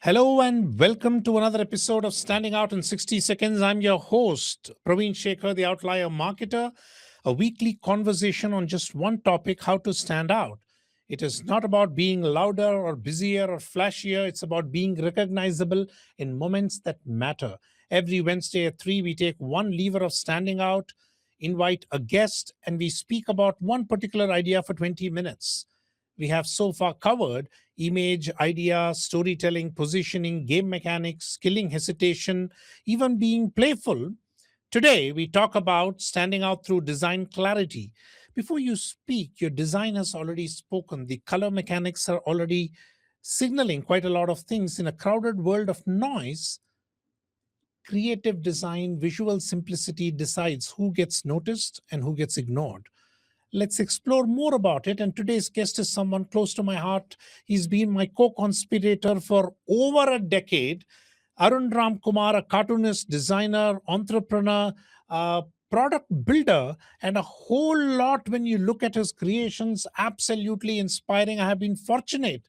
Hello and welcome to another episode of Standing Out in 60 Seconds. I'm your host, Pravin Shekar, the Outlier Marketer, a weekly conversation on just one topic, how to stand out. It is not about being louder or busier or flashier. It's about being recognizable in moments that matter. Every Wednesday at 3, we take one lever of standing out, invite a guest, and we speak about one particular idea for 20 minutes. We have so far covered image, idea, storytelling, positioning, game mechanics, killing hesitation, even being playful. Today, we talk about standing out through design clarity. Before you speak, your design has already spoken. The color mechanics are already signaling quite a lot of things. In a crowded world of noise, creative design, visual simplicity decides who gets noticed and who gets ignored. Let's explore more about it. And today's guest is someone close to my heart. He's been my co conspirator for over a decade. Arun Ram Kumar, a cartoonist, designer, entrepreneur, product builder, and a whole lot when you look at his creations. Absolutely inspiring. I have been fortunate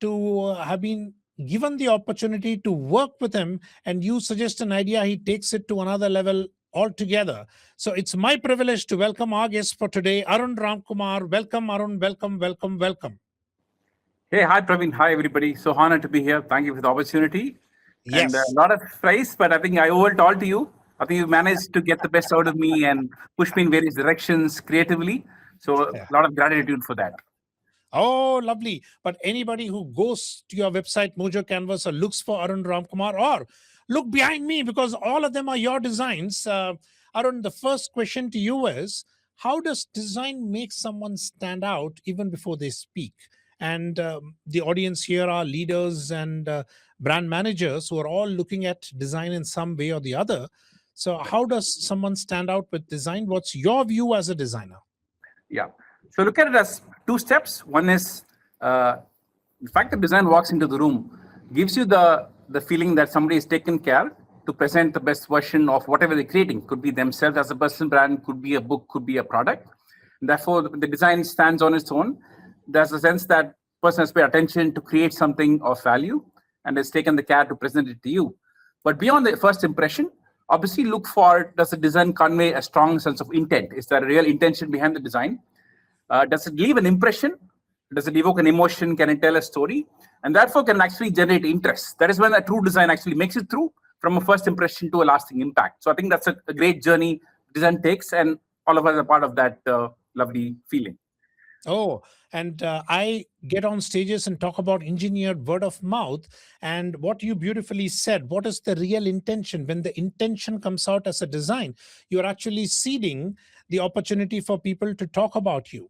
to have been given the opportunity to work with him, and you suggest an idea, he takes it to another level altogether. So it's my privilege to welcome our guest for today, Arun Ram Kumar. Welcome, Arun. Welcome, welcome, welcome. Hey, hi Praveen. Hi everybody. So honored to be here. Thank you for the opportunity. And a Yes. lot of praise, but I think I owe it all to you. I think you managed to get the best out of me and push me in various directions creatively. So a lot of gratitude for that. Oh, lovely. But anybody who goes to your website, Mojo Canvas, or looks for Arun Ramkumar, or look behind me because all of them are your designs. Arun, the first question to you is, how does design make someone stand out even before they speak? And the audience here are leaders and brand managers who are all looking at design in some way or the other. So, how does someone stand out with design? What's your view as a designer? Yeah. So look at it as two steps. One is uh, the fact that design walks into the room gives you the feeling that somebody is taken care to present the best version of whatever they're creating. Could be themselves as a personal brand, could be a book, could be a product. Therefore, the design stands on its own. There's a sense that person has paid attention to create something of value and has taken the care to present it to you. But beyond the first impression, obviously look for, does the design convey a strong sense of intent? Is there a real intention behind the design? Does it leave an impression? Does it evoke an emotion? Can it tell a story? And therefore can actually generate interest. That is when a true design actually makes it through from a first impression to a lasting impact. So I think that's a great journey design takes, and all of us are part of that lovely feeling. Oh, and I get on stages and talk about engineered word of mouth. And what you beautifully said, what is the real intention? When the intention comes out as a design, you're actually seeding the opportunity for people to talk about you.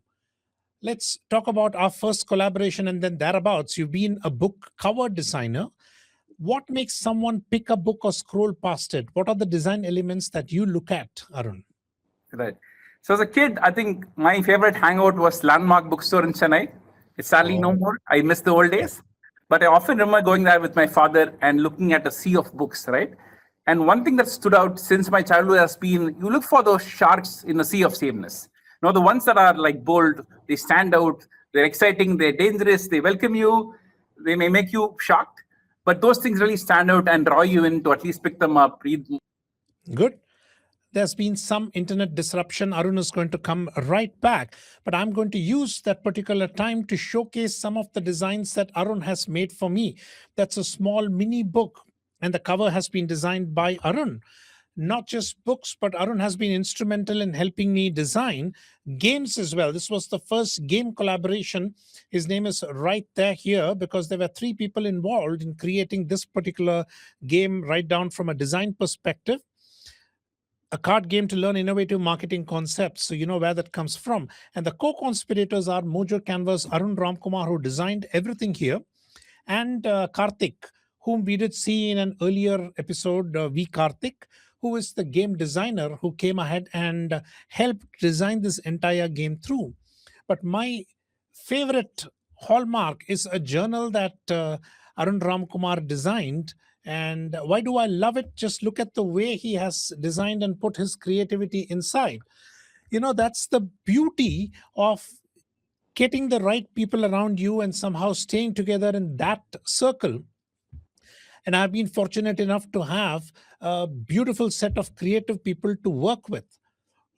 Let's talk about our first collaboration and then thereabouts. You've been a book cover designer. What makes someone pick a book or scroll past it? What are the design elements that you look at, Arun? Right. So as a kid, I think my favorite hangout was Landmark Bookstore in Chennai. It's sadly no Oh, more. I miss the old days. But I often remember going there with my father and looking at a sea of books, right? And one thing that stood out since my childhood has been, you look for those sharks in a sea of sameness. You know, the ones that are like bold, they stand out, they're exciting, they're dangerous, they welcome you, they may make you shocked. But those things really stand out and draw you in to at least pick them up, read. good. There's been some internet disruption. Arun is going to come right back, but I'm going to use that particular time to showcase some of the designs that Arun has made for me. That's a small mini book, and the cover has been designed by Arun. Not just books, but Arun has been instrumental in helping me design games as well. This was the first game collaboration. His name is right there here because there were three people involved in creating this particular game, right down from a design perspective, a card game to learn innovative marketing concepts. So you know where that comes from. And the co-conspirators are Mojo Canvas, Arun Ramkumar, who designed everything here, and Karthik, whom we did see in an earlier episode, V. Karthik, who is the game designer who came ahead and helped design this entire game through. But my favorite hallmark is a journal that Arun Ramkumar designed. And why do I love it? Just look at the way he has designed and put his creativity inside. You know, that's the beauty of getting the right people around you and somehow staying together in that circle. And I've been fortunate enough to have a beautiful set of creative people to work with.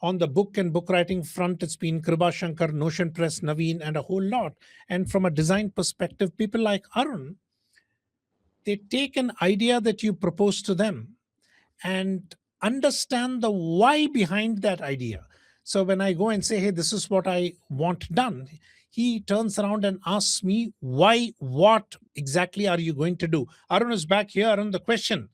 On the book and book writing front, it's been Kriba Shankar, Notion Press, Naveen, and a whole lot. And from a design perspective, people like Arun, they take an idea that you propose to them and understand the why behind that idea. So when I go and say, hey, this is what I want done, he turns around and asks me, why, what exactly are you going to do? Arun is back here. Arun, the question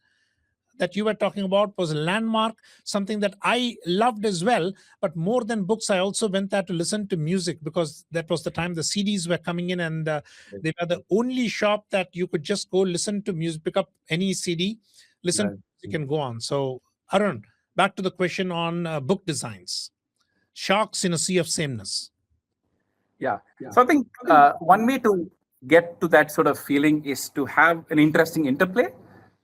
that you were talking about was a landmark, something that I loved as well. But more than books, I also went there to listen to music, because that was the time the CDs were coming in, and they were the only shop that you could just go listen to music, pick up any CD, listen Right. to music, and go on. So, Arun, back to the question on book designs. Sharks in a sea of sameness. Yeah. So I think one way to get to that sort of feeling is to have an interesting interplay.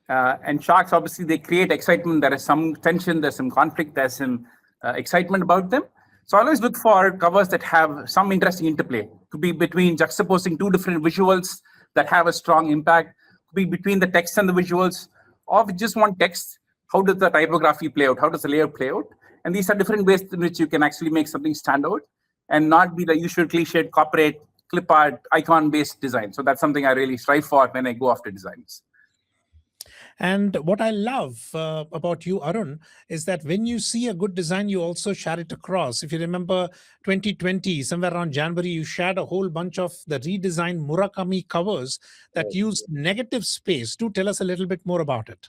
And sharks, obviously, they create excitement. There is some tension, there's some conflict, there's some excitement about them. So I always look for covers that have some interesting interplay. Could be between juxtaposing two different visuals that have a strong impact. Could be between the text and the visuals, or if you just want text, how does the typography play out? How does the layout play out? And these are different ways in which you can actually make something stand out and not be the usual cliched corporate clip art icon based design. So that's something I really strive for when I go after designs. And what I love about you, Arun, is that when you see a good design, you also share it across. If you remember 2020, somewhere around January, you shared a whole bunch of the redesigned Murakami covers that used negative space. Do tell us a little bit more about it.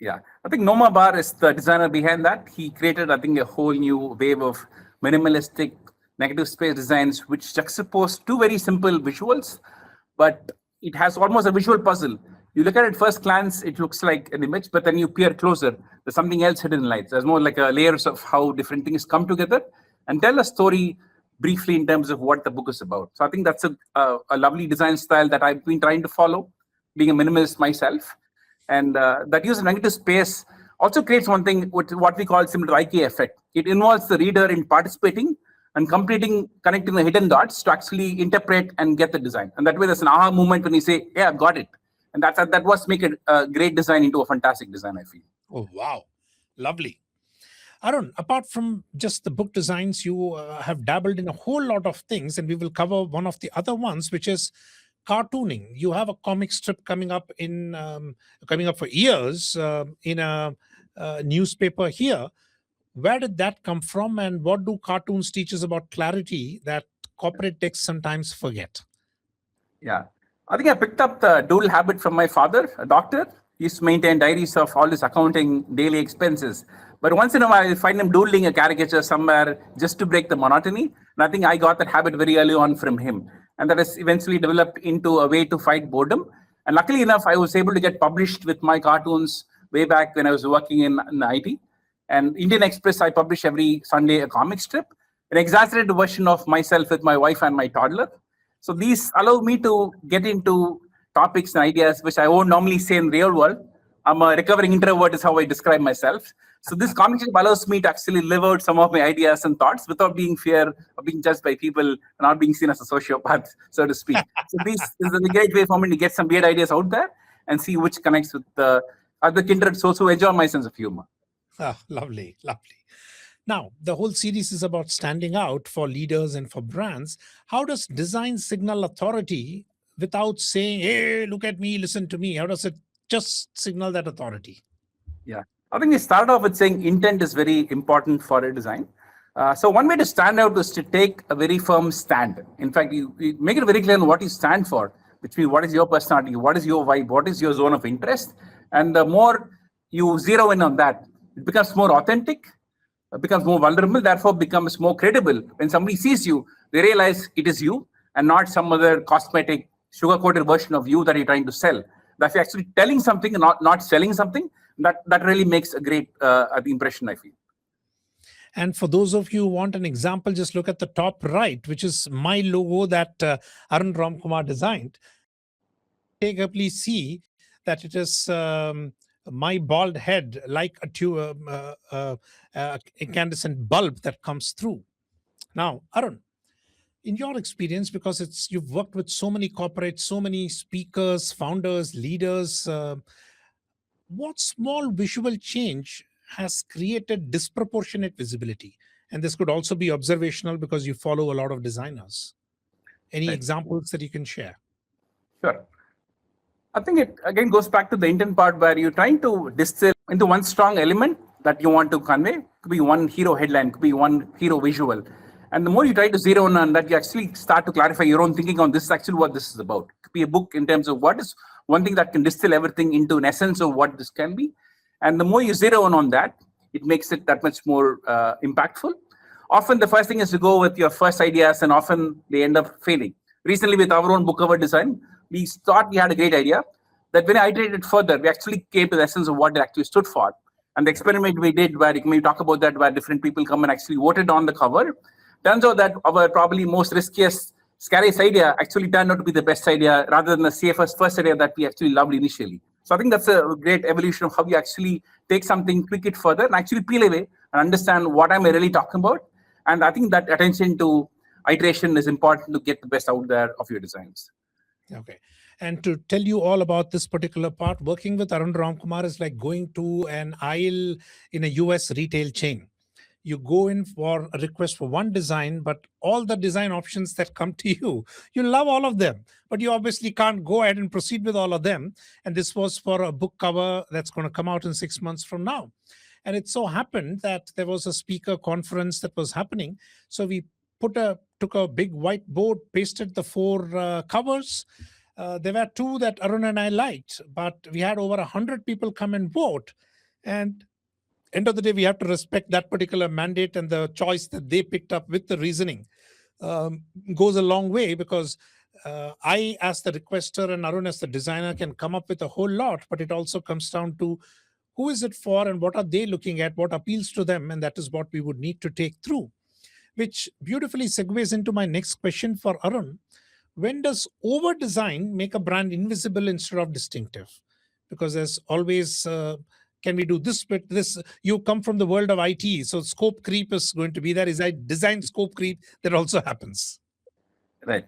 Yeah, I think Noma Bar is the designer behind that. He created, I think, a whole new wave of minimalistic negative space designs, which juxtapose two very simple visuals, but it has almost a visual puzzle. You look at it first glance, it looks like an image, but then you peer closer. There's something else hidden in light. There's more like a layers of how different things come together and tell a story briefly in terms of what the book is about. So I think that's a lovely design style that I've been trying to follow, being a minimalist myself. And that use of negative space also creates one thing, what we call similar to IK effect. It involves the reader in participating and connecting the hidden dots to actually interpret and get the design. And that way there's an aha moment when you say, yeah, I've got it. And that was make a great design into a fantastic design, I feel. Oh, wow. Lovely. Arun, apart from just the book designs, you have dabbled in a whole lot of things, and we will cover one of the other ones, which is cartooning. You have a comic strip coming up for years in a newspaper here. Where did that come from, and what do cartoons teach us about clarity that corporate texts sometimes forget? Yeah. I think I picked up the doodle habit from my father, a doctor. He used to maintain diaries of all his accounting daily expenses. But once in a while, I find him doodling a caricature somewhere just to break the monotony. And I think I got that habit very early on from him. And that has eventually developed into a way to fight boredom. And luckily enough, I was able to get published with my cartoons way back when I was working in IT. And Indian Express, I publish every Sunday a comic strip, an exaggerated version of myself with my wife and my toddler. So these allow me to get into topics and ideas which I won't normally say in real world. I'm a recovering introvert is how I describe myself. So this comic strip allows me to actually live out some of my ideas and thoughts without being fear of being judged by people and not being seen as a sociopath, so to speak. So this is a great way for me to get some weird ideas out there and see which connects with the other kindred souls who enjoy my sense of humor. Ah, lovely, lovely. Now, the whole series is about standing out for leaders and for brands. How does design signal authority without saying, hey, look at me, listen to me? How does it just signal that authority? Yeah, I think we started off with saying intent is very important for a design. So one way to stand out is to take a very firm stand. In fact, you make it very clear on what you stand for, which means what is your personality, what is your vibe, what is your zone of interest. And the more you zero in on that, it becomes more authentic, becomes more vulnerable, therefore becomes more credible. When somebody sees you, they realize it is you and not some other cosmetic, sugar-coated version of you that you're trying to sell. That's actually telling something and not selling something. That really makes a great impression, I feel. And for those of you who want an example, just look at the top right, which is my logo that Arun Ram Kumar designed. Take a please see that it is my bald head like a incandescent bulb that comes through. Now, Arun, in your experience, because you've worked with so many corporates, so many speakers, founders, leaders, what small visual change has created disproportionate visibility? And this could also be observational because you follow a lot of designers. Any Right. examples that you can share? Sure. I think it again goes back to the intent part where you're trying to distill into one strong element that you want to convey. Could be one hero headline, could be one hero visual. And the more you try to zero in on that, you actually start to clarify your own thinking on this is actually what this is about. It could be a book in terms of what is one thing that can distill everything into an essence of what this can be. And the more you zero in on that, it makes it that much more impactful. Often the first thing is to go with your first ideas, and often they end up failing. Recently, with our own book cover design, we thought we had a great idea. That when I iterated further, we actually came to the essence of what it actually stood for. And the experiment we did, where we talk about that, where different people come and actually voted on the cover, turns out that our probably most riskiest, scariest idea actually turned out to be the best idea rather than the safest first idea that we actually loved initially. So I think that's a great evolution of how you actually take something, tweak it further, and actually peel away and understand what am I really talking about. And I think that attention to iteration is important to get the best out there of your designs. Okay. And to tell you all about this particular part, working with Arun Ram Kumar is like going to an aisle in a US retail chain. You go in for a request for one design, but all the design options that come to you love all of them, but you obviously can't go ahead and proceed with all of them. And this was for a book cover that's going to come out in 6 months from now. And it so happened that there was a speaker conference that was happening. So we took a big whiteboard, pasted the four covers. There were two that Arun and I liked, but we had over 100 people come and vote. And end of the day, we have to respect that particular mandate, and the choice that they picked up with the reasoning goes a long way, because I, as the requester, and Arun, as the designer, can come up with a whole lot, but it also comes down to who is it for and what are they looking at, what appeals to them, and that is what we would need to take through. Which beautifully segues into my next question for Arun. When does over design make a brand invisible instead of distinctive? Because there's always can we do this bit, this? You come from the world of IT, so scope creep is going to be there. Is that design scope creep that also happens? Right.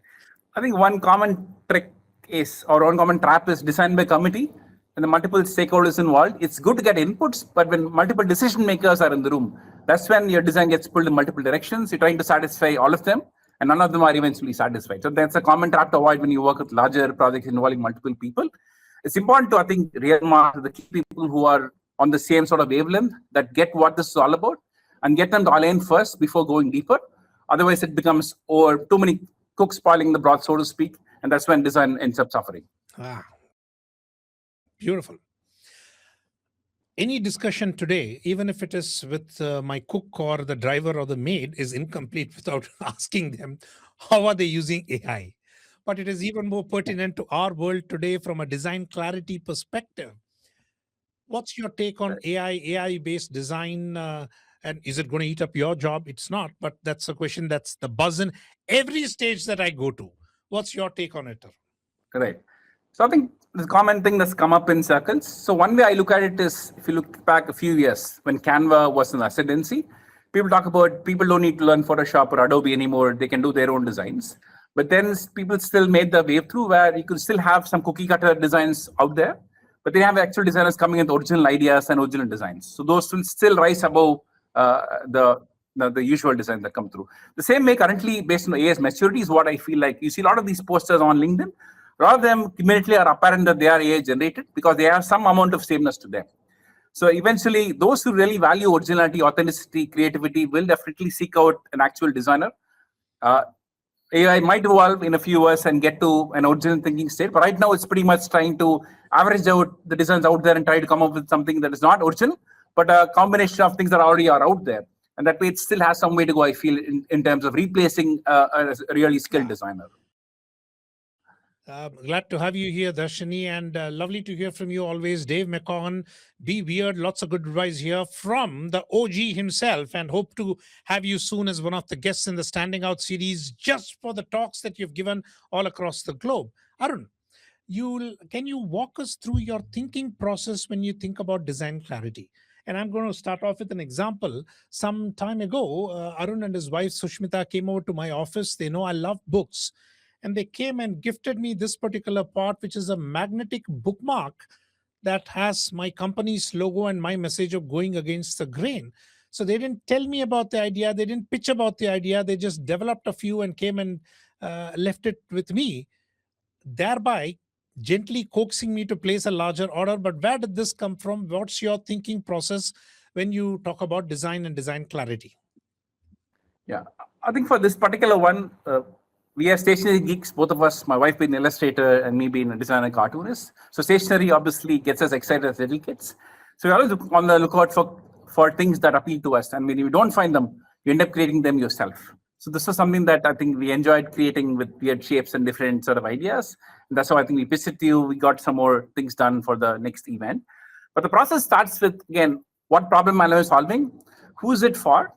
I think one common trick is, or one common trap is design by committee and the multiple stakeholders involved. It's good to get inputs, but when multiple decision makers are in the room, that's when your design gets pulled in multiple directions. You're trying to satisfy all of them, and none of them are eventually satisfied. So that's a common trap to avoid when you work with larger projects involving multiple people. It's important to, I think, remark the key people who are on the same sort of wavelength, that get what this is all about, and get them to align first before going deeper. Otherwise, it becomes or too many cooks spoiling the broth, so to speak, and that's when design ends up suffering. Ah, beautiful. Any discussion today, even if it is with my cook or the driver or the maid, is incomplete without asking them how are they using AI. But it is even more pertinent to our world today from a design clarity perspective. What's your take on AI-based design? And is it going to eat up your job? It's not, but that's a question that's the buzz in every stage that I go to. What's your take on it? Right. So I think the common thing that's come up in circles. So one way I look at it is, if you look back a few years when Canva was in ascendancy, people talk about people don't need to learn Photoshop or Adobe anymore. They can do their own designs. But then people still made the wave through where you could still have some cookie cutter designs out there, but they have actual designers coming in with original ideas and original designs. So those will still rise above the usual designs that come through. The same way currently, based on AI's maturity, is what I feel like. You see a lot of these posters on LinkedIn. A lot of them immediately are apparent that they are AI generated because they have some amount of sameness to them. So eventually, those who really value originality, authenticity, creativity will definitely seek out an actual designer. AI might evolve in a few years and get to an original thinking state, but right now it's pretty much trying to average out the designs out there and try to come up with something that is not original, but a combination of things that already are out there. And that way it still has some way to go, I feel, in terms of replacing a really skilled designer. Glad to have you here, Darshini, and lovely to hear from you always. Dave McCon, be weird. Lots of good advice here from the OG himself, and hope to have you soon as one of the guests in the Standing Out series, just for the talks that you've given all across the globe. Arun, can you walk us through your thinking process when you think about design clarity? And I'm going to start off with an example. Some time ago, Arun and his wife Sushmita came over to my office. They know I love books, and they came and gifted me this particular part, which is a magnetic bookmark that has my company's logo and my message of going against the grain. So they didn't tell me about the idea, they didn't pitch about the idea, they just developed a few and came and left it with me, thereby gently coaxing me to place a larger order. But where did this come from? What's your thinking process when you talk about design and design clarity? Yeah, I think for this particular one, we are stationery geeks, both of us, my wife being an illustrator and me being a designer cartoonist. So stationery obviously gets us excited as little kids. So we always look on the lookout for things that appeal to us. And when you don't find them, you end up creating them yourself. So this is something that I think we enjoyed creating with weird shapes and different sort of ideas. And that's how I think we pitched it to you. We got some more things done for the next event. But the process starts with, again, what problem am I solving? Who is it for?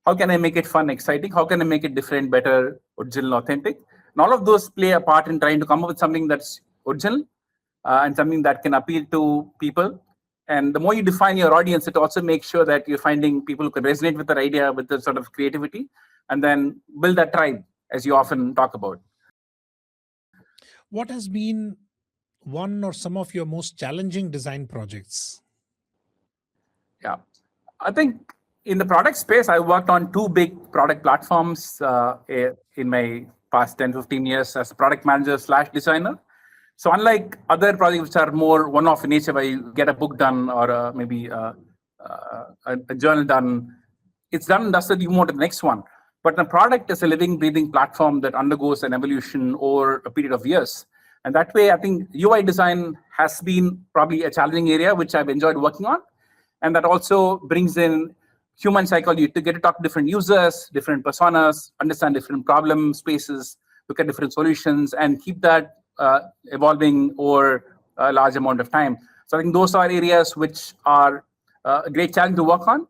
How can I make it fun, exciting? How can I make it different, better, original, authentic? And all of those play a part in trying to come up with something that's original and something that can appeal to people. And the more you define your audience, it also makes sure that you're finding people who can resonate with that idea, with the sort of creativity, and then build that tribe, as you often talk about. What has been one or some of your most challenging design projects? Yeah, I think in the product space, I worked on two big product platforms in my past 10, 15 years as a product manager / designer. So unlike other projects which are more one-off in nature, where you get a book done or maybe a journal done, it's done and dusted, you move on to the next one. But the product is a living, breathing platform that undergoes an evolution over a period of years. And that way, I think UI design has been probably a challenging area, which I've enjoyed working on. And that also brings in human psychology to get to talk to different users, different personas, understand different problem spaces, look at different solutions, and keep that evolving over a large amount of time. So I think those are areas which are a great challenge to work on.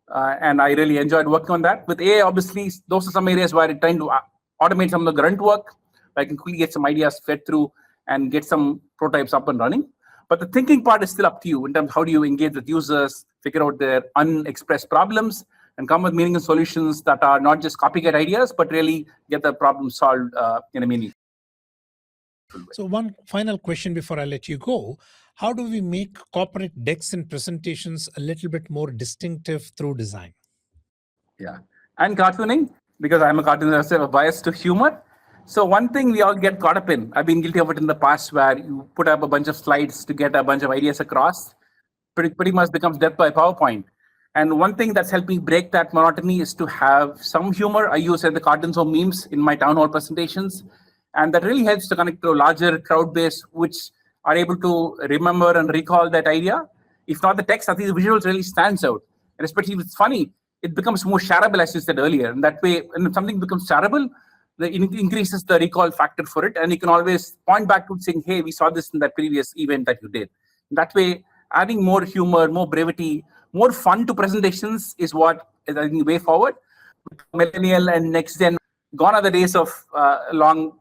And I really enjoyed working on that. With AI, obviously, those are some areas where I'm trying to automate some of the grunt work. I can quickly get some ideas fed through and get some prototypes up and running. But the thinking part is still up to you in terms of how do you engage with users, figure out their unexpressed problems, and come with meaningful solutions that are not just copycat ideas, but really get the problem solved in a meaningful way. So one final question before I let you go. How do we make corporate decks and presentations a little bit more distinctive through design? Yeah, and cartooning, because I'm a cartoonist, I have a bias to humor. So one thing we all get caught up in, I've been guilty of it in the past, where you put up a bunch of slides to get a bunch of ideas across, pretty much becomes death by PowerPoint. And one thing that's helped me break that monotony is to have some humor. I use the cartoons or memes in my town hall presentations. And that really helps to connect to a larger crowd base, which are able to remember and recall that idea. If not the text, I think the visuals really stands out. And especially if it's funny, it becomes more shareable, as you said earlier. And that way, when something becomes shareable, it increases the recall factor for it. And you can always point back to saying, hey, we saw this in that previous event that you did. And that way, adding more humor, more brevity, more fun to presentations is what is, I think, the way forward. Millennial and next gen, gone are the days of long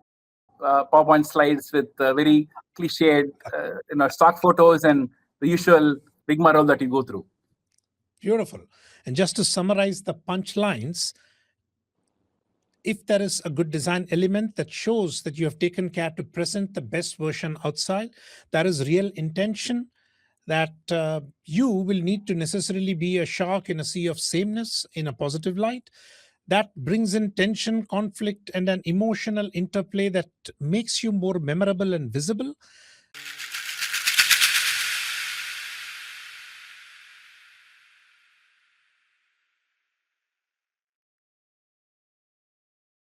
PowerPoint slides with very cliched stock photos and the usual rigmarole that you go through. Beautiful. And just to summarize the punchlines, if there is a good design element that shows that you have taken care to present the best version outside, there is real intention that you will need to necessarily be a shark in a sea of sameness in a positive light. That brings in tension, conflict, and an emotional interplay that makes you more memorable and visible.